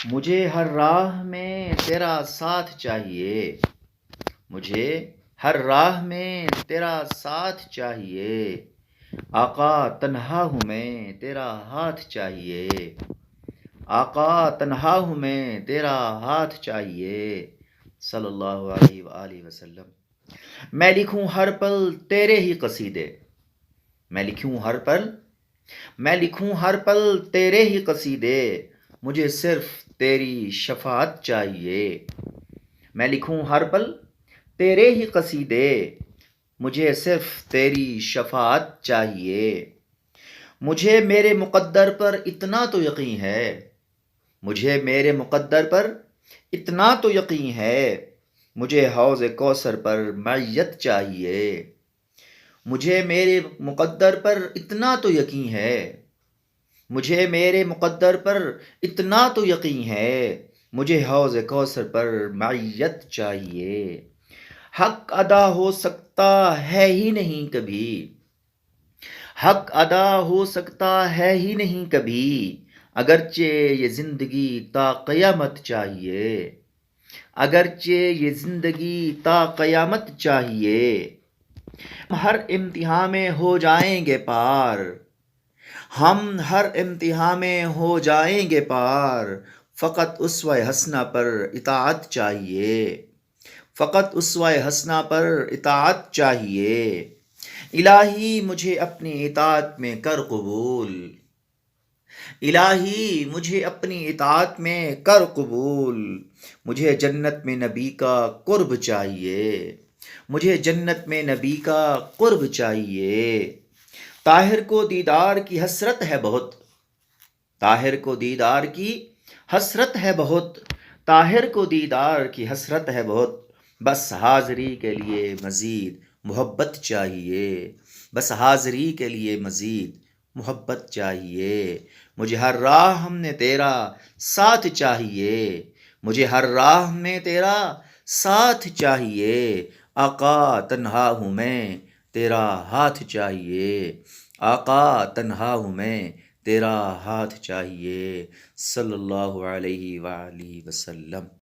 مجھے ہر راہ میں تیرا ساتھ چاہیے، مجھے ہر راہ میں تیرا ساتھ چاہیے، آقا تنہا ہوں میں تیرا ہاتھ چاہیے، آقا تنہا ہوں میں تیرا ہاتھ چاہیے، صلی اللہ علیہ وآلہ وسلم۔ میں لکھوں ہر پل تیرے ہی قصیدے، میں لکھوں ہر پل، میں لکھوں ہر پل تیرے ہی قصیدے، مجھے صرف تیری شفاعت چاہیے، میں لکھوں ہر پل تیرے ہی قصیدے، مجھے صرف تیری شفاعت چاہیے، مجھے میرے مقدر پر اتنا تو یقین ہے، مجھے میرے مقدر پر اتنا تو یقین ہے، مجھے حوض کوثر پر معیت چاہیے، مجھے میرے مقدر پر اتنا تو یقین ہے، مجھے میرے مقدر پر اتنا تو یقین ہے، مجھے حوض کوثر پر معیت چاہیے، حق ادا ہو سکتا ہے ہی نہیں کبھی، حق ادا ہو سکتا ہے ہی نہیں کبھی، اگرچہ یہ زندگی تا قیامت چاہیے، اگرچہ یہ زندگی تا قیامت چاہیے، ہم ہر امتحان میں ہو جائیں گے پار، ہم ہر امتحان میں ہو جائیں گے پار، فقط اسوہ حسنہ پر اطاعت چاہیے، فقط اسوہ حسنہ پر اطاعت چاہیے، الہی مجھے اپنی اطاعت میں کر قبول، الہی مجھے اپنی اطاعت میں کر قبول، مجھے جنت میں نبی کا قرب چاہیے، مجھے جنت میں نبی کا قرب چاہیے، طاہر کو دیدار کی حسرت ہے بہت، طاہر کو دیدار کی حسرت ہے بہت، طاہر کو دیدار کی حسرت ہے بہت، بس حاضری کے لیے مزید محبت چاہیے، بس حاضری کے لیے مزید محبت چاہیے، مجھے ہر راہ میں تیرا ساتھ چاہیے، مجھے ہر راہ میں تیرا ساتھ چاہیے، آقا تنہا ہوں میں تیرا ہاتھ چاہیے، آقا تنہا ہوں میں تیرا ہاتھ چاہیے، صلی اللہ علیہ وآلہ وسلم۔